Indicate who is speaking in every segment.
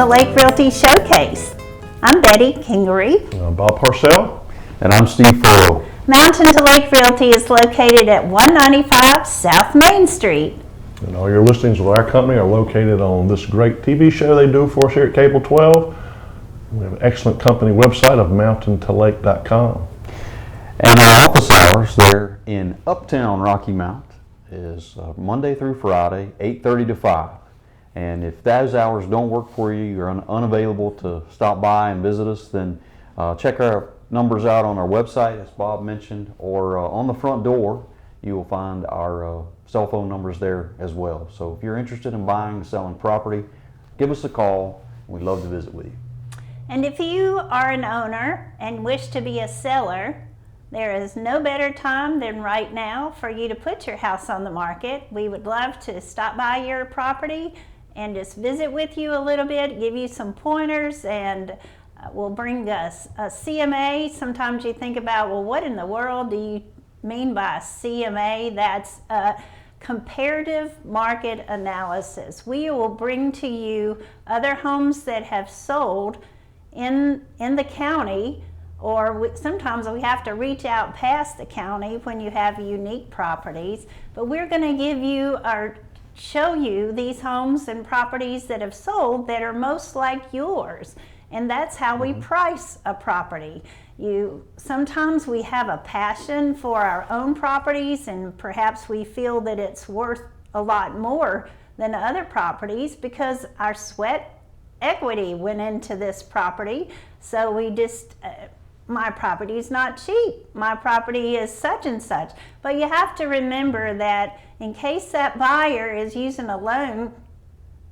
Speaker 1: to Lake Realty Showcase. I'm Betty Kingery.
Speaker 2: I'm Bob Parcell.
Speaker 3: And I'm Steve Furrow.
Speaker 1: Mountain to Lake Realty is located at 195 South Main Street.
Speaker 2: And all your listings with our company are located on this great TV show they do for us here at Cable 12. We have an excellent company website of mountaintolake.com.
Speaker 3: And our office hours there in Uptown Rocky Mount is Monday through Friday, 8:30 to 5. And if those hours don't work for you, you're unavailable to stop by and visit us, then check our numbers out on our website, as Bob mentioned, or on the front door, you will find our cell phone numbers there as well. So if you're interested in buying and selling property, give us a call. We'd love to visit with you.
Speaker 1: And if you are an owner and wish to be a seller, there is no better time than right now for you to put your house on the market. We would love to stop by your property and just visit with you a little bit, give you some pointers, and we'll bring us a CMA. Sometimes you think about, well, what in the world do you mean by a CMA? That's a comparative market analysis. We will bring to you other homes that have sold in the county, or sometimes we have to reach out past the county when you have unique properties, but we're going to give you show you these homes and properties that have sold that are most like yours, and that's how we price a property. Sometimes we have a passion for our own properties, and perhaps we feel that it's worth a lot more than other properties because our sweat equity went into this property. So we just my property is not cheap, my property is such and such. But you have to remember that in case that buyer is using a loan,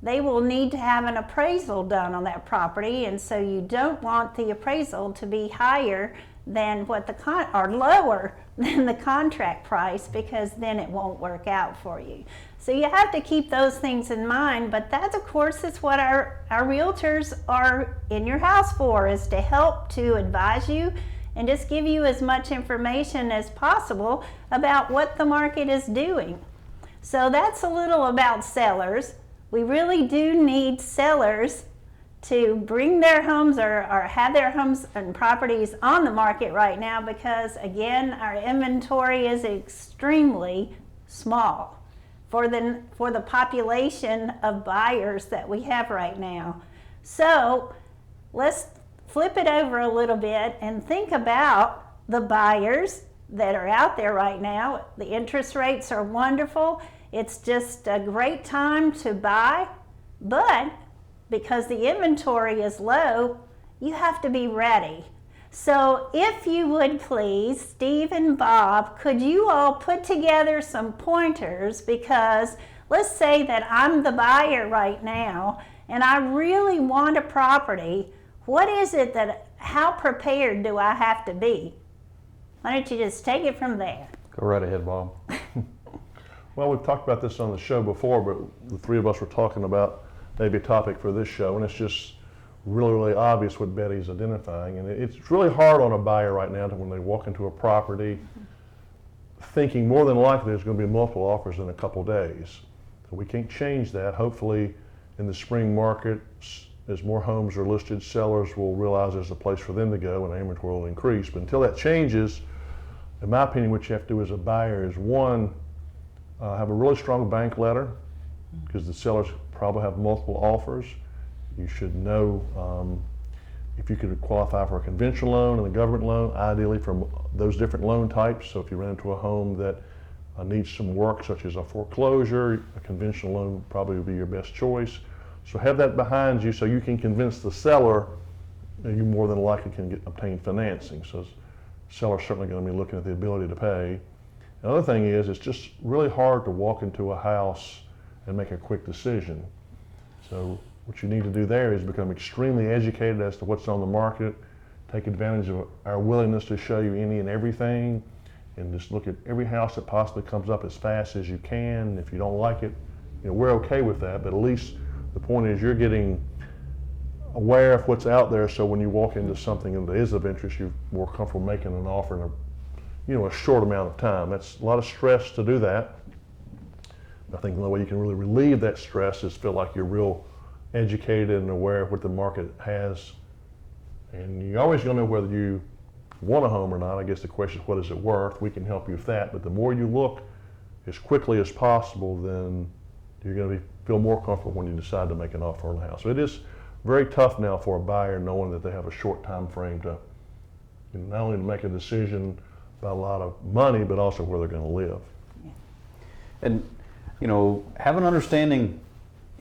Speaker 1: they will need to have an appraisal done on that property, and so you don't want the appraisal to be higher than what or lower than the contract price, because then it won't work out for you. So you have to keep those things in mind, but that, of course, is what our realtors are in your house for, is to help to advise you and just give you as much information as possible about what the market is doing. So that's a little about sellers. We really do need sellers to bring their homes or have their homes and properties on the market right now, because again, our inventory is extremely small for the population of buyers that we have right now. So let's flip it over a little bit and think about the buyers that are out there right now. The interest rates are wonderful. It's just a great time to buy, but because the inventory is low, you have to be ready. So if you would please, Steve and Bob, could you all put together some pointers, because let's say that I'm the buyer right now and I really want a property. What is it how prepared do I have to be? Why don't you just take it from there?
Speaker 3: Go right ahead, Bob.
Speaker 2: Well, we've talked about this on the show before, but the three of us were talking about maybe a topic for this show, and it's just really, really obvious what Betty's identifying. And it's really hard on a buyer right now when they walk into a property thinking more than likely there's going to be multiple offers in a couple days. So we can't change that. Hopefully in the spring market, as more homes are listed, sellers will realize there's a place for them to go and inventory will increase. But until that changes, in my opinion, what you have to do as a buyer is, one, have a really strong bank letter, because the sellers probably have multiple offers. You should know if you could qualify for a conventional loan and a government loan, ideally from those different loan types. So if you run into a home that needs some work, such as a foreclosure, a conventional loan probably would be your best choice. So have that behind you so you can convince the seller that you more than likely can obtain financing. So the seller's certainly going to be looking at the ability to pay. Another thing is, it's just really hard to walk into a house and make a quick decision. So what you need to do there is become extremely educated as to what's on the market, take advantage of our willingness to show you any and everything, and just look at every house that possibly comes up as fast as you can. If you don't like it, we're okay with that, but at least the point is you're getting aware of what's out there, so when you walk into something that is of interest, you're more comfortable making an offer in a short amount of time. That's a lot of stress to do that. I think the only way you can really relieve that stress is feel like you're real educated and aware of what the market has. And you're always going to know whether you want a home or not. I guess the question is, what is it worth? We can help you with that. But the more you look as quickly as possible, then you're going to feel more comfortable when you decide to make an offer on the house. So it is very tough now for a buyer knowing that they have a short time frame to not only to make a decision about a lot of money, but also where they're going to live.
Speaker 3: And, have an understanding,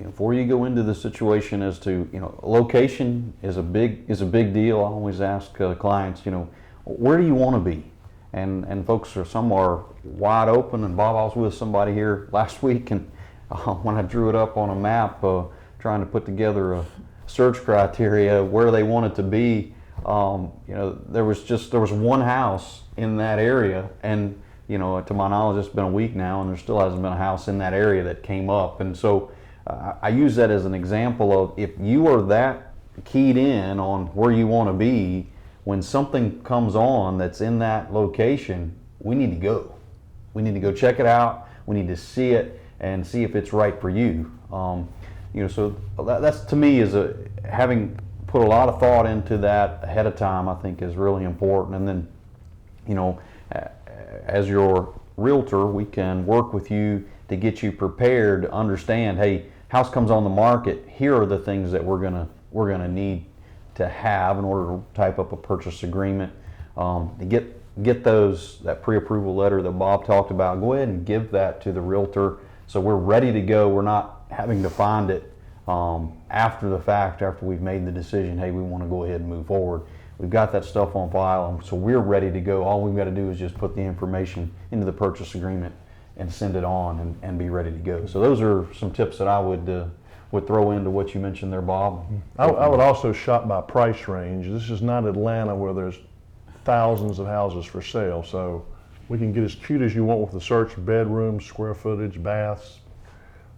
Speaker 3: before you go into the situation as to, location is a big deal. I always ask clients, where do you want to be? And folks some are wide open. And Bob, I was with somebody here last week, and when I drew it up on a map, trying to put together a search criteria where they wanted to be, there was one house in that area, and to my knowledge, it's been a week now, and there still hasn't been a house in that area that came up. And so I use that as an example of, if you are that keyed in on where you want to be, when something comes on that's in that location, we need to go. We need to go check it out. We need to see it and see if it's right for you. So that's, to me, having put a lot of thought into that ahead of time, I think is really important. And then, as your realtor, we can work with you to get you prepared to understand, hey, house comes on the market, here are the things that we're gonna need to have in order to type up a purchase agreement. To get that pre-approval letter that Bob talked about, go ahead and give that to the realtor so we're ready to go. We're not having to find it after the fact, after we've made the decision, hey, we want to go ahead and move forward. We've got that stuff on file, and so we're ready to go. All we've got to do is just put the information into the purchase agreement and send it on and be ready to go. So those are some tips that I would throw into what you mentioned there, Bob.
Speaker 2: I would also shop by price range. This is not Atlanta where there's thousands of houses for sale, so we can get as cute as you want with the search: bedrooms, square footage, baths.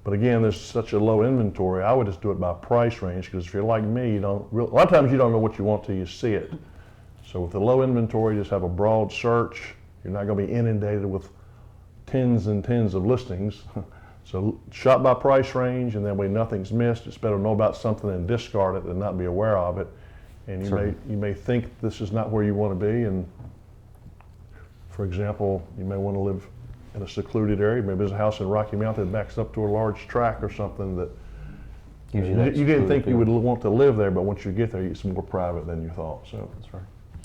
Speaker 2: But again, there's such a low inventory. I would just do it by price range, because if you're like me, a lot of times you don't know what you want till you see it. So with the low inventory, just have a broad search. You're not going to be inundated with tens and tens of listings. So shop by price range, and then when nothing's missed, it's better to know about something and discard it than not be aware of it. And you may think this is not where you want to be. And for example, you may want to live in a secluded area. Maybe there's a house in Rocky Mount that backs up to a large track or something that you didn't think you would want to live there, but once you get there, it's more private than you thought. So that's right.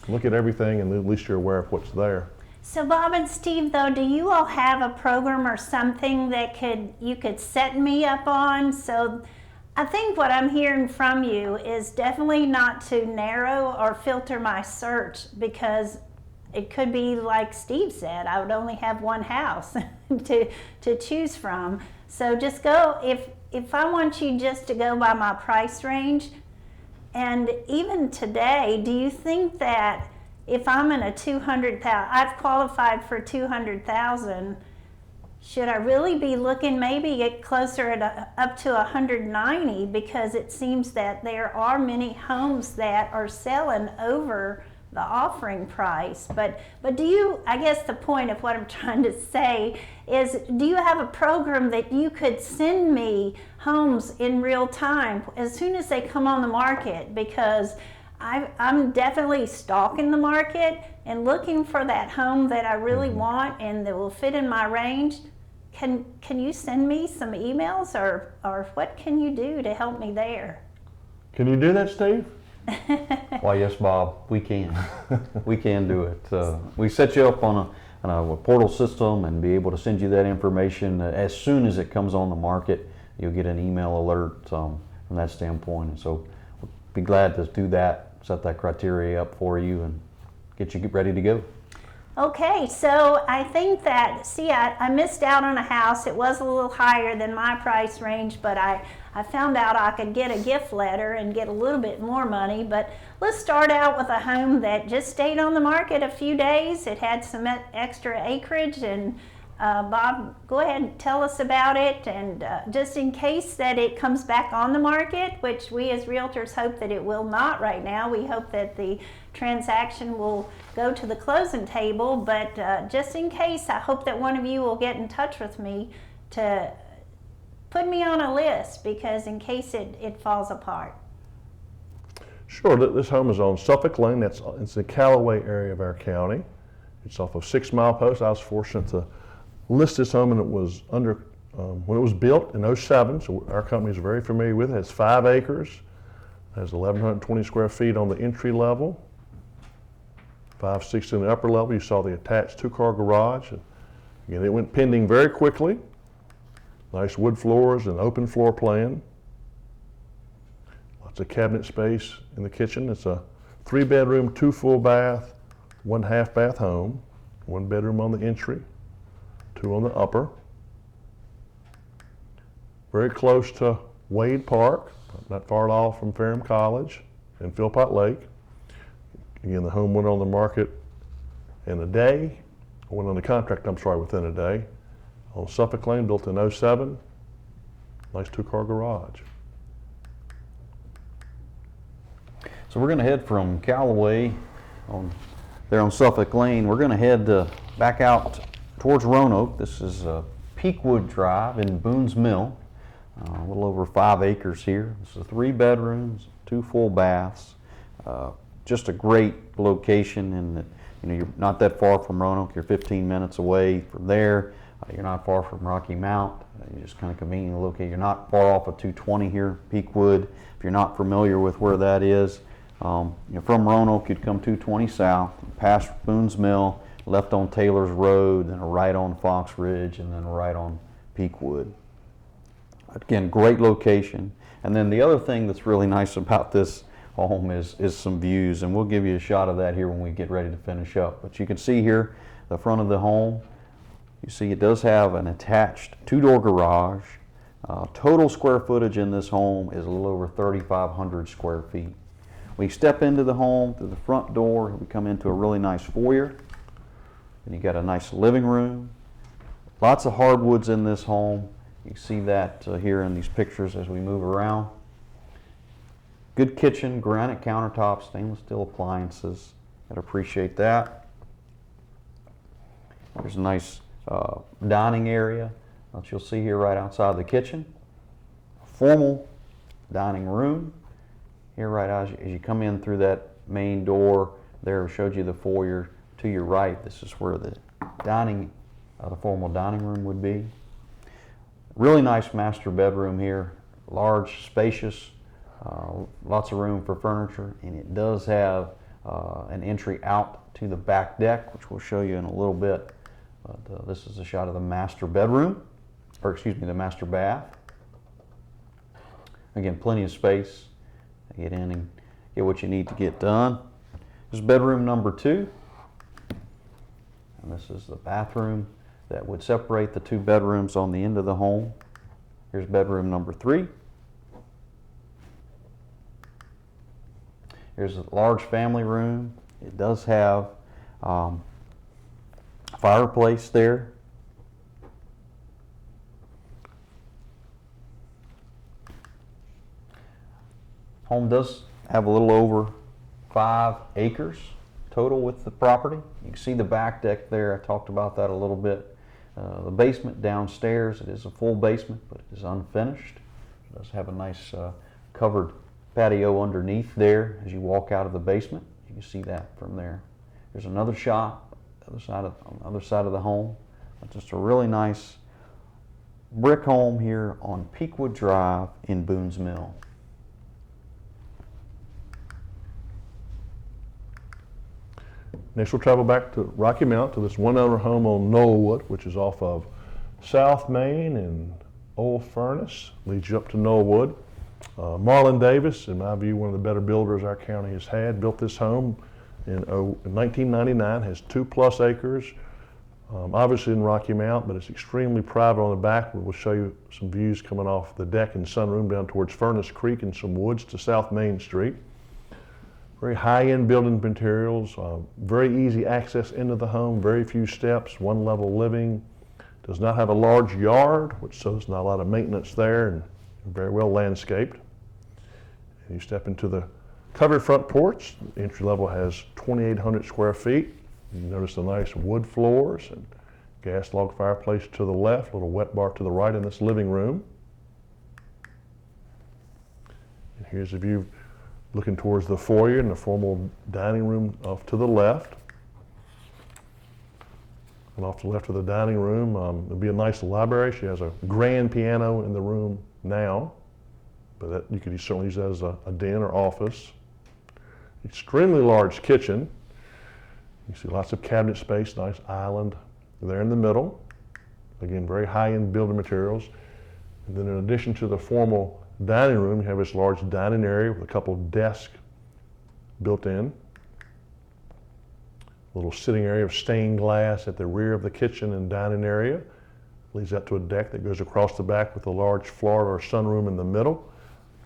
Speaker 2: Look at everything, and at least you're aware of what's there.
Speaker 1: So Bob and Steve, though, do you all have a program or something that you could set me up on? So I think what I'm hearing from you is definitely not to narrow or filter my search, because it could be like Steve said, I would only have one house to choose from. So just go, if I want you just to go by my price range, and even today, do you think that if I'm in a 200,000, I've qualified for 200,000, should I really be looking maybe get closer up to 190, because it seems that there are many homes that are selling over the offering price. But do you, I guess the point of what I'm trying to say is, do you have a program that you could send me homes in real time as soon as they come on the market? Because I'm definitely stalking the market and looking for that home that I really want and that will fit in my range. Can you send me some emails, or what can you do to help me there?
Speaker 2: Can you do that, Steve?
Speaker 3: Why, yes, Bob, we can. We can do it. We set you up on a portal system and be able to send you that information as soon as it comes on the market. You'll get an email alert from that standpoint, and so we'll be glad to do that, set that criteria up for you, and get you ready to go.
Speaker 1: Okay, so I think that, I missed out on a house. It was a little higher than my price range, but I found out I could get a gift letter and get a little bit more money. But let's start out with a home that just stayed on the market a few days. It had some extra acreage, and Bob, go ahead and tell us about it. And just in case that it comes back on the market, which we as realtors hope that it will not right now. We hope that the transaction will go to the closing table, but just in case, I hope that one of you will get in touch with me to put me on a list, because in case it falls apart.
Speaker 2: Sure, this home is on Suffolk Lane. It's the Callaway area of our county. It's off of 6 Mile Post. I was fortunate to list this home, and it was when it was built in '07, so our company is very familiar with it. It has 5 acres, has 1,120 square feet on the entry level, 560 in the upper level. You saw the attached 2-car garage. And again, it went pending very quickly. Nice wood floors and open floor plan. Lots of cabinet space in the kitchen. It's a 3-bedroom, 2 full bath, 1 half bath home. 1 bedroom on the entry, 2 on the upper. Very close to Wade Park, not far at all from Ferrum College and Philpott Lake. Again, the home went on the market in a day, went on the contract, within a day. On Suffolk Lane, built in '07, nice 2-car garage.
Speaker 3: So we're going to head from Callaway there on Suffolk Lane. We're going to head back out towards Roanoke. This is Peakwood Drive in Boone's Mill. A little over 5 acres here. This is 3 bedrooms, 2 full baths. Just a great location, in that you're not that far from Roanoke. You're 15 minutes away from there. You're not far from Rocky Mount. You're just kind of conveniently located. You're not far off of 220 here, Peakwood. If you're not familiar with where that is, from Roanoke, you'd come 220 south, past Boone's Mill, left on Taylor's Road, then a right on Fox Ridge, and then a right on Peakwood. Again, great location. And then the other thing that's really nice about this home is some views, and we'll give you a shot of that here when we get ready to finish up. But you can see here the front of the home. You see it does have an attached 2-door garage. Total square footage in this home is a little over 3,500 square feet. We step into the home through the front door. We come into a really nice foyer. And you got a nice living room. Lots of hardwoods in this home. You can see that here in these pictures as we move around. Good kitchen, granite countertops, stainless steel appliances. I'd appreciate that. There's a nice dining area that you'll see here right outside the kitchen. A formal dining room. Here right as you come in through that main door, there showed you the foyer. To your right, this is where the formal dining room would be. Really nice master bedroom here. Large, spacious, lots of room for furniture, and it does have an entry out to the back deck, which we'll show you in a little bit. But this is a shot of the master bedroom, or excuse me, the master bath. Again, plenty of space to get in and get what you need to get done. This is bedroom number 2. And this is the bathroom that would separate the 2 bedrooms on the end of the home. Here's bedroom number 3. Here's a large family room. It does have a fireplace there. Home does have a little over 5 acres total with the property. You can see the back deck there. I talked about that a little bit. The basement downstairs, it is a full basement, but it is unfinished. It does have a nice covered patio underneath there as you walk out of the basement. You can see that from there. There's another shop on the other side of the home. Just a really nice brick home here on Peakwood Drive in Boone's Mill.
Speaker 2: Next, we'll travel back to Rocky Mount to this 1-owner home on Knollwood, which is off of South Main and Old Furnace. Leads you up to Knollwood. Marlon Davis, in my view, one of the better builders our county has had, built this home in 1999. Has 2+ acres, obviously in Rocky Mount, but it's extremely private on the back. We'll show you some views coming off the deck and sunroom down towards Furnace Creek and some woods to South Main Street. Very high-end building materials, very easy access into the home, very few steps, 1-level living. Does not have a large yard, which shows not a lot of maintenance there, and very well landscaped. And you step into the covered front porch. The entry level has 2,800 square feet. You notice the nice wood floors and gas log fireplace to the left, little wet bar to the right in this living room. Here's a view looking towards the foyer and the formal dining room off to the left. And off to the left of the dining room, it'll be a nice library. She has a grand piano in the room now, but you could certainly use that as a den or office. Extremely large kitchen. You see lots of cabinet space, nice island there in the middle. Again, very high-end building materials. And then in addition to the formal dining room, you have this large dining area with a couple of desks built in. A little sitting area of stained glass at the rear of the kitchen and dining area. Leads out to a deck that goes across the back with a large Florida or sunroom in the middle.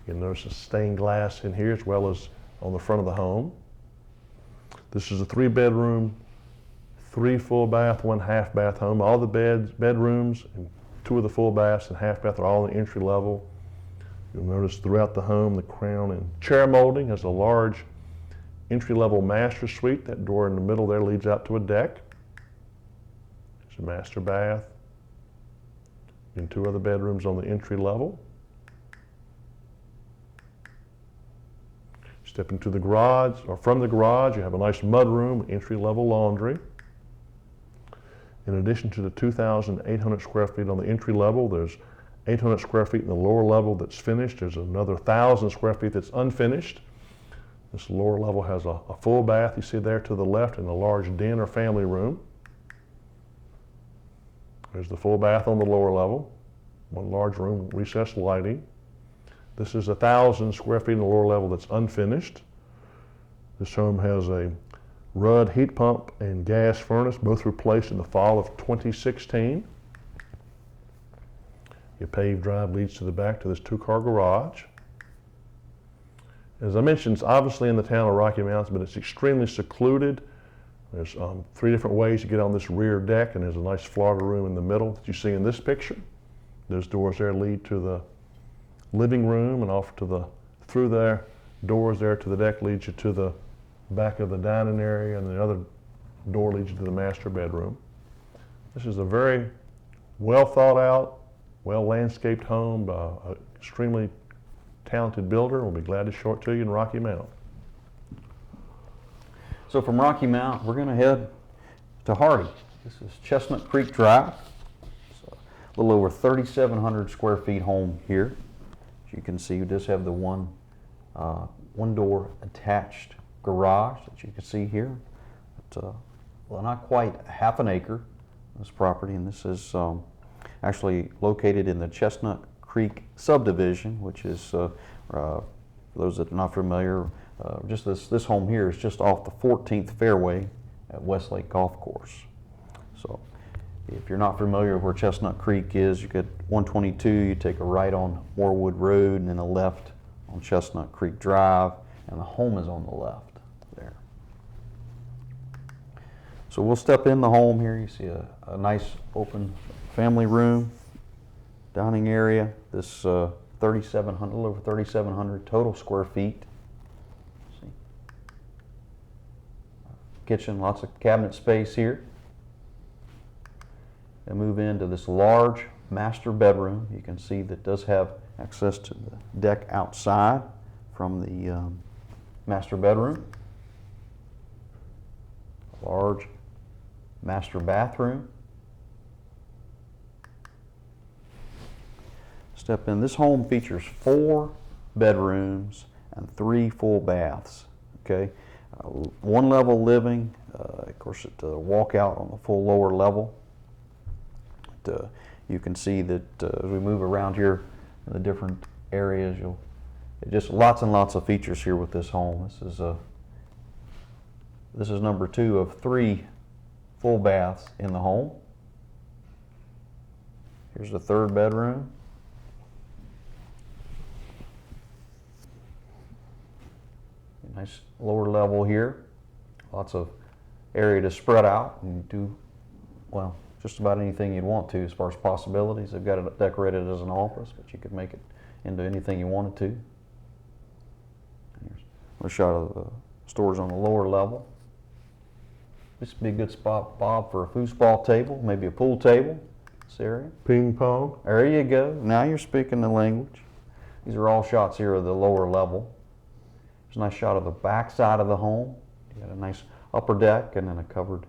Speaker 2: You can notice the stained glass in here as well as on the front of the home. This is a 3-bedroom, 3 full bath, 1 half bath home. All the bedrooms, and 2 of the full baths and half bath are all in the entry level. You'll notice throughout the home the crown and chair molding has a large entry-level master suite. That door in the middle there leads out to a deck. There's a master bath and 2 other bedrooms on the entry level. Step into the garage, or from the garage, you have a nice mud room, entry-level laundry. In addition to the 2,800 square feet on the entry level, there's 800 square feet in the lower level that's finished. There's another 1,000 square feet that's unfinished. This lower level has a full bath, you see there to the left, and a large den or family room. There's the full bath on the lower level, 1 large room, recessed lighting. This is 1,000 square feet in the lower level that's unfinished. This home has a Rudd heat pump and gas furnace, both replaced in the fall of 2016. Your paved drive leads to the back to this 2-car garage. As I mentioned, it's obviously in the town of Rocky Mountains, but it's extremely secluded. There's 3 different ways to get on this rear deck, and there's a nice Florida room in the middle that you see in this picture. Those doors there lead to the living room, and off to through their doors there to the deck leads you to the back of the dining area, and the other door leads you to the master bedroom. This is a very well thought out, well landscaped home by an extremely talented builder. We'll be glad to show it to you in Rocky Mount.
Speaker 3: So from Rocky Mount, we're going to head to Hardy. This is Chestnut Creek Drive. It's a little over 3,700 square feet home here. As you can see, you just have the one door attached garage that you can see here. It's well, not quite half an acre, this property, and this is actually located in the Chestnut Creek subdivision, which is, for those that are not familiar, just this home here is just off the 14th fairway at Westlake Golf Course. So if you're not familiar with where Chestnut Creek is, you get 122, you take a right on Moorwood Road and then a left on Chestnut Creek Drive, and the home is on the left there. So we'll step in the home here. You see a nice open family room, dining area. This 3,700, a little over 3,700 total square feet. See. Kitchen, lots of cabinet space here. And move into this large master bedroom. You can see that does have access to the deck outside from the master bedroom. Large master bathroom. Step in. This home features 4 bedrooms and 3 full baths. Okay, 1 level living. Of course, it walk out on the full lower level. You can see that as we move around here in the different areas, just lots and lots of features here with this home. This is number 2 of 3 full baths in the home. Here's the 3rd bedroom. Nice lower level here. Lots of area to spread out and do, well, just about anything you'd want to as far as possibilities. They've got it decorated as an office, but you could make it into anything you wanted to. Here's a shot of the stores on the lower level. This would be a good spot, Bob, for a foosball table, maybe a pool table. This area.
Speaker 2: Ping pong.
Speaker 3: There you go. Now you're speaking the language. These are all shots here of the lower level. There's a nice shot of the back side of the home. You got a nice upper deck and then a covered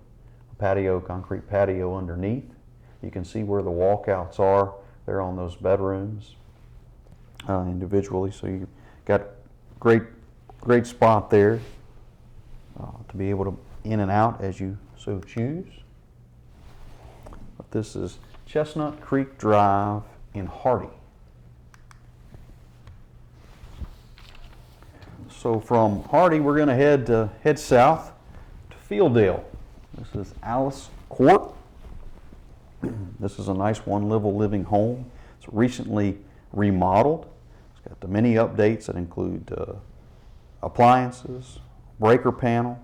Speaker 3: patio, concrete patio underneath. You can see where the walkouts are there on those bedrooms individually. So you got great spot there to be able to in and out as you so choose. But this is Chestnut Creek Drive in Hardy. So from Hardy, we're going to head south to Fieldale. This is Alice Court. This is a nice one-level living home. It's recently remodeled. It's got the many updates that include appliances, breaker panel,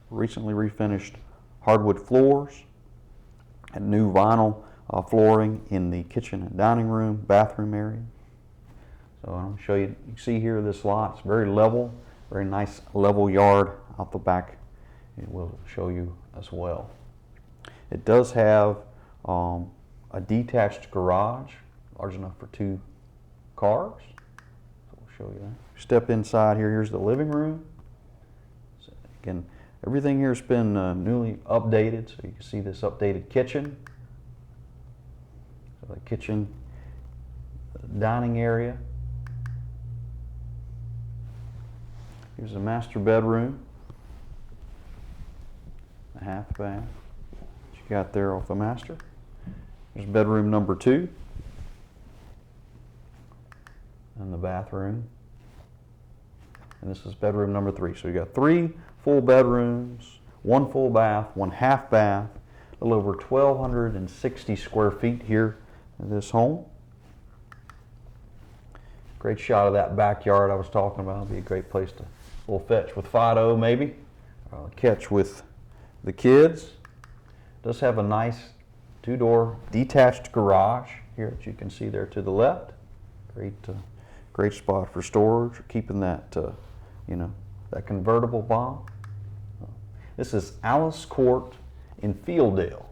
Speaker 3: recently refinished hardwood floors, and new vinyl flooring in the kitchen and dining room, bathroom area. So I'll show you, you see here this lot, it's very level, very nice level yard out the back. It will show you as well. It does have a detached garage, large enough for 2 cars. So we'll show you that. Step inside here, here's the living room. So again, everything here has been newly updated, so you can see this updated kitchen. So the kitchen, dining area. Here's a master bedroom, a half bath. What you got there off the master. There's bedroom number 2, and the bathroom. And this is bedroom number 3. So you got 3 full bedrooms, 1 full bath, 1 half bath, a little over 1,260 square feet here in this home. Great shot of that backyard I was talking about. It'll be a great place to little fetch with Fido maybe, catch with the kids. It does have a nice 2-door detached garage here that you can see there to the left. Great spot for storage, keeping that that convertible bomb. This is Alice Court in Fieldale.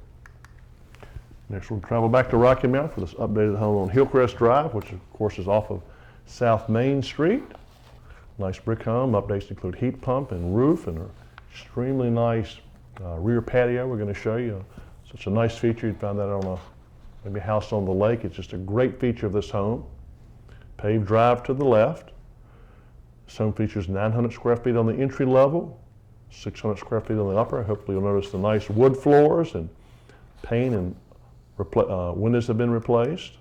Speaker 2: Next we'll travel back to Rocky Mount for this updated home on Hillcrest Drive, which of course is off of South Main Street. Nice brick home. Updates include heat pump and roof and an extremely nice rear patio we're going to show you. Such a nice feature. You'd find that on maybe a house on the lake. It's just a great feature of this home. Paved drive to the left. This home features 900 square feet on the entry level, 600 square feet on the upper. Hopefully you'll notice the nice wood floors and pane and windows have been replaced.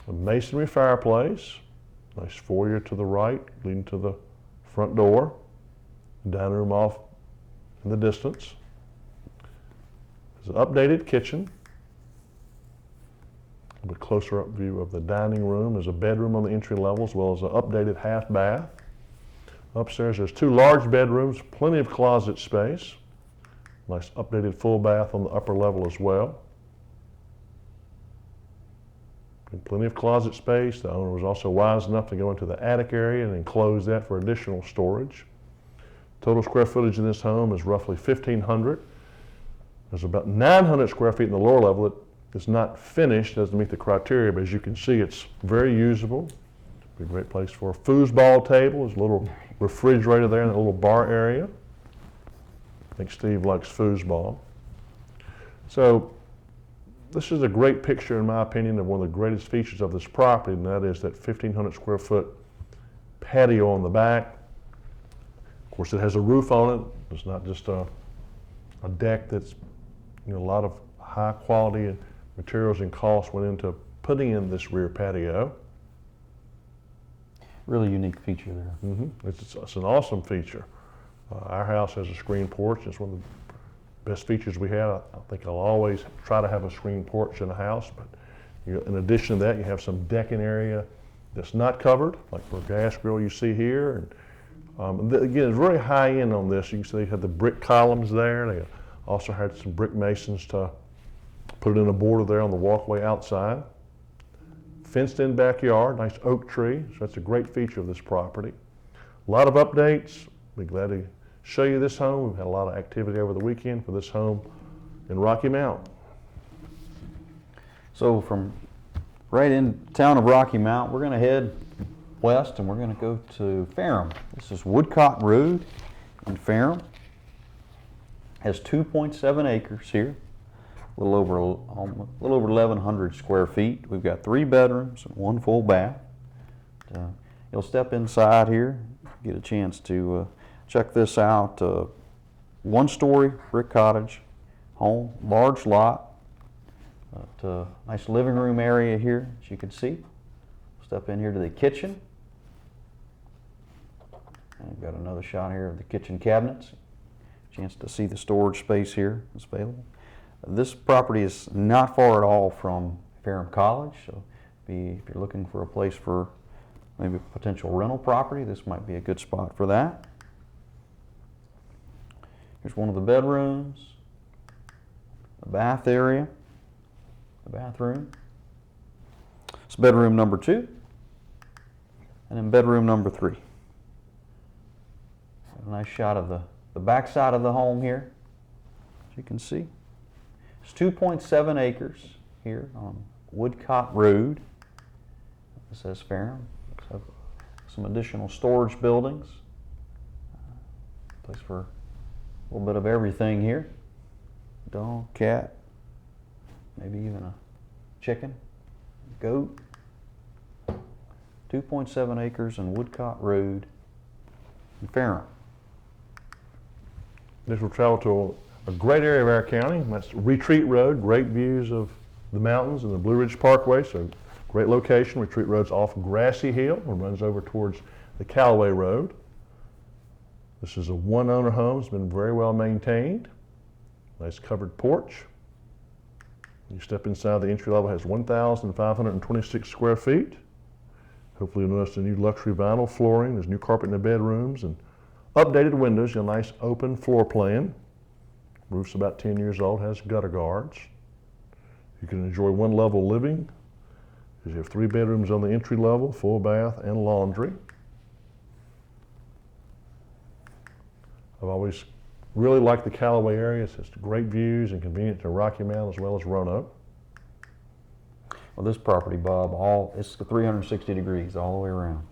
Speaker 2: A masonry fireplace. Nice foyer to the right, leading to the front door. Dining room off in the distance. There's an updated kitchen. A bit closer up view of the dining room. There's a bedroom on the entry level as well as an updated half bath. Upstairs there's 2 large bedrooms, plenty of closet space. Nice updated full bath on the upper level as well. And plenty of closet space. The owner was also wise enough to go into the attic area and enclose that for additional storage. Total square footage in this home is roughly 1,500. There's about 900 square feet in the lower level that is not finished, doesn't meet the criteria, but as you can see, it's very usable. Be a great place for a foosball table. There's a little refrigerator there and a little bar area. I think Steve likes foosball. So this is a great picture, in my opinion, of one of the greatest features of this property, and that is that 1,500 square foot patio on the back. Of course, it has a roof on it. It's not just a deck that's, a lot of high quality materials and costs went into putting in this rear patio.
Speaker 3: Really unique feature there.
Speaker 2: It's an awesome feature. Our house has a screen porch. It's one of the best features we have. I think I'll always try to have a screen porch in a house, but in addition to that, you have some decking area that's not covered, like for a gas grill you see here. And again, it's very high end on this. You can see they have the brick columns there. They also had some brick masons to put it in a border there on the walkway outside. Fenced in backyard, nice oak tree. So that's a great feature of this property. A lot of updates. Be glad to show you this home. We've had a lot of activity over the weekend for this home in Rocky Mount.
Speaker 3: So from right in town of Rocky Mount. We're going to head west and we're going to go to Ferrum. This is Woodcott Road in Ferrum. Has 2.7 acres here, a little over 1,100 square feet. We've got 3 bedrooms and 1 full bath. You'll step inside here, get a chance to check this out. 1-story brick cottage home, large lot. Nice living room area here, as you can see. Step in here to the kitchen. And we've got another shot here of the kitchen cabinets. Chance to see the storage space here is available. This property is not far at all from Ferrum College, so if you're looking for a place for maybe a potential rental property, this might be a good spot for that. Here's one of the bedrooms, the bath area, the bathroom. It's bedroom number 2, and then bedroom number 3. A nice shot of the back side of the home here, as you can see. It's 2.7 acres here on Woodcott Road. This says Ferrum. So some additional storage buildings. Place for a little bit of everything here. Dog, cat, maybe even a chicken, goat. 2.7 acres on Woodcott Road in Ferrum.
Speaker 2: Next we'll travel to a great area of our county. That's Retreat Road, great views of the mountains and the Blue Ridge Parkway, so great location. Retreat Road's off Grassy Hill and runs over towards the Callaway Road. This is a 1-owner home. It's been very well maintained. Nice covered porch. You step inside, the entry level has 1,526 square feet. Hopefully you'll notice the new luxury vinyl flooring. There's new carpet in the bedrooms and updated windows. You have a nice open floor plan. Roof's about 10 years old, has gutter guards. You can enjoy 1-level living. You have 3 bedrooms on the entry level, full bath and laundry. I've always really liked the Callaway area. It's just great views and convenient to Rocky Mount as well as Roanoke.
Speaker 3: Well, this property, Bob, it's 360 degrees all the way around.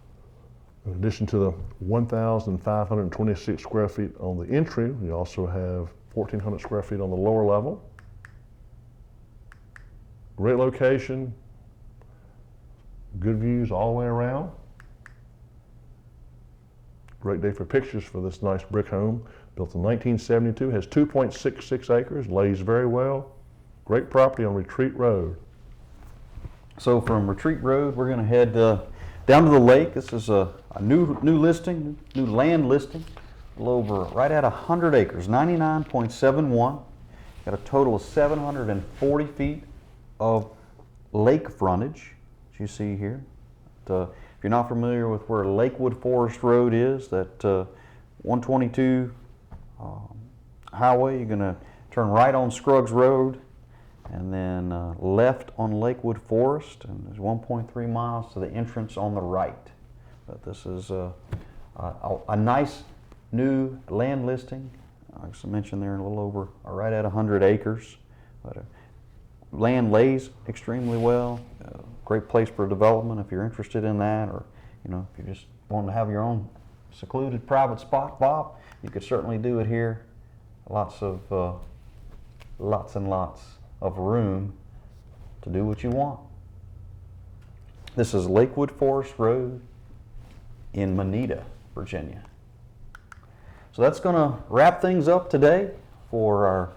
Speaker 2: In addition to the 1,526 square feet on the entry, you also have 1,400 square feet on the lower level. Great location, good views all the way around. Great day for pictures for this nice brick home. Built in 1972, has 2.66 acres, lays very well. Great property on Retreat Road.
Speaker 3: So from Retreat Road, we're going to head down to the lake. This is a new listing, new land listing, a little over right at 100 acres, 99.71. Got a total of 740 feet of lake frontage, as you see here. If you're not familiar with where Lakewood Forest Road is, that 122 highway, you're going to turn right on Scruggs Road and then left on Lakewood Forest, and there's 1.3 miles to the entrance on the right. But this is a nice new land listing. Like I mentioned, they're a little over, right at 100 acres. But land lays extremely well. Great place for development if you're interested in that, or if you just want to have your own secluded private spot, Bob, you could certainly do it here. Lots and lots of room to do what you want. This is Lakewood Forest Road in Moneta, Virginia. So that's going to wrap things up today for our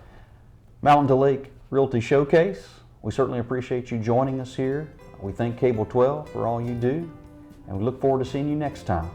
Speaker 3: Mountain to Lake Realty Showcase. We certainly appreciate you joining us here. We thank Cable 12 for all you do, and we look forward to seeing you next time.